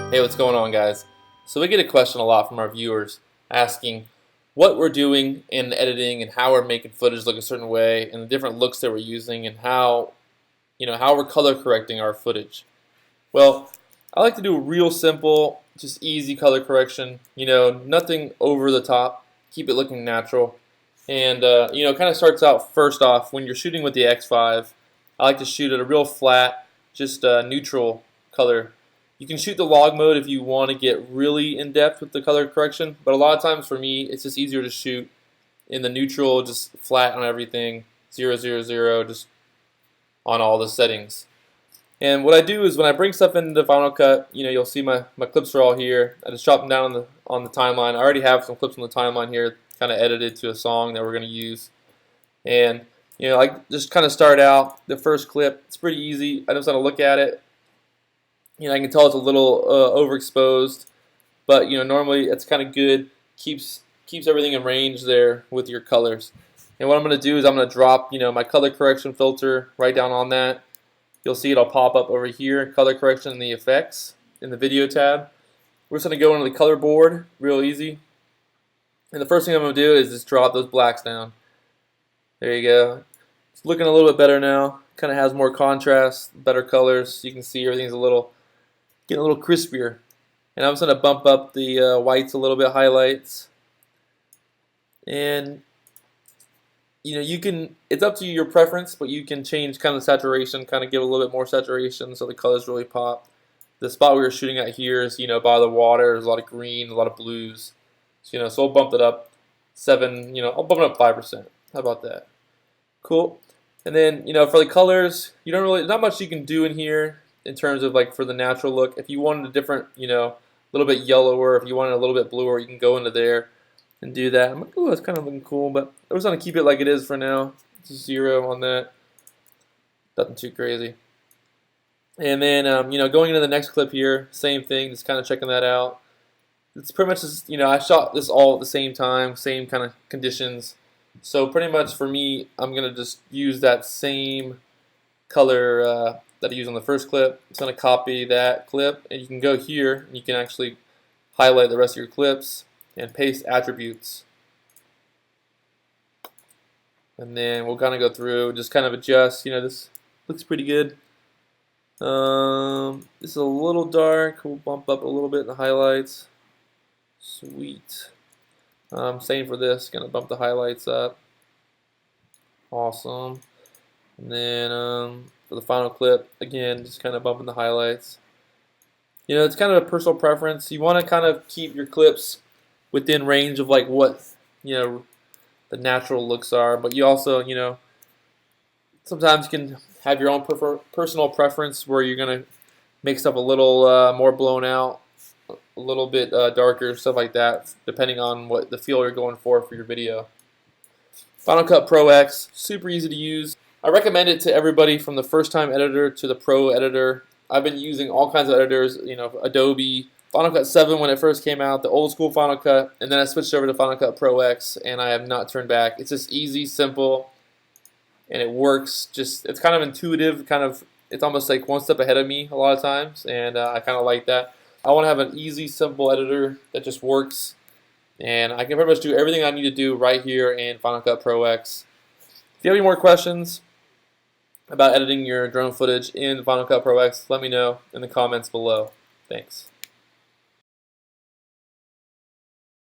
Hey, what's going on, guys? So we get a question a lot from our viewers asking what we're doing in editing and how we're making footage look a certain way and the different looks that we're using and how we're color correcting our footage. Well, I like to do a real simple, just easy color correction, nothing over the top, keep it looking natural. And kind of starts out first off when you're shooting with the X5. I like to shoot at a real flat, just neutral color. You can shoot the log mode if you want to get really in depth with the color correction, but a lot of times for me it's just easier to shoot in the neutral, just flat on everything, 0, 0, 0, just on all the settings. And what I do is when I bring stuff into Final Cut, you'll see my clips are all here. I just chop them down on the timeline. I already have some clips on the timeline here, kind of edited to a song that we're going to use. And I just kind of start out the first clip. It's pretty easy. I just want to look at it. I can tell it's a little overexposed, but normally it's kind of good. Keeps everything in range there with your colors. And what I'm going to do is I'm going to drop my color correction filter right down on that. You'll see it'll pop up over here, color correction in the effects in the video tab. We're just going to go into the color board, real easy. And the first thing I'm going to do is just drop those blacks down. There you go. It's looking a little bit better now. Kind of has more contrast, better colors. You can see everything's getting a little crispier. And I'm just going to bump up the whites a little bit, highlights. And it's up to your preference, but you can change kind of saturation, kind of give a little bit more saturation so the colors really pop. The spot we were shooting at here is by the water. There's a lot of green, a lot of blues. So I'll bump it up 7, I'll bump it up 5%. How about that? Cool. And then for the colors, not much you can do in here in terms of for the natural look. If you wanted a different, a little bit yellower, if you wanted a little bit bluer, you can go into there and do that. I'm like, oh, that's kind of looking cool, but I just want to keep it like it is for now. Just 0 on that. Nothing too crazy. And then, going into the next clip here, same thing, just kind of checking that out. It's pretty much just, I shot this all at the same time, same kind of conditions. So pretty much for me, I'm going to just use that same color that I used on the first clip. I'm just going to copy that clip, and you can go here, and you can actually highlight the rest of your clips and paste attributes. And then we'll kind of go through, just kind of adjust. This looks pretty good. This is a little dark. We'll bump up a little bit in the highlights. Sweet. Same for this. Gonna bump the highlights up. Awesome. And then for the final clip, again, just kind of bumping the highlights. It's kind of a personal preference. You want to kind of keep your clips within range of what the natural looks are, but you also sometimes you can have your own personal preference where you're gonna make stuff a little more blown out, a little bit darker, stuff like that, depending on what the feel you're going for your video. Final Cut Pro X, super easy to use. I recommend it to everybody from the first time editor to the pro editor. I've been using all kinds of editors, Adobe, Final Cut 7 when it first came out, the old school Final Cut, and then I switched over to Final Cut Pro X, and I have not turned back. It's just easy, simple, and it works. It's kind of intuitive, it's almost like one step ahead of me a lot of times, and I kind of like that. I want to have an easy, simple editor that just works, and I can pretty much do everything I need to do right here in Final Cut Pro X. If you have any more questions about editing your drone footage in Final Cut Pro X, let me know in the comments below. Thanks.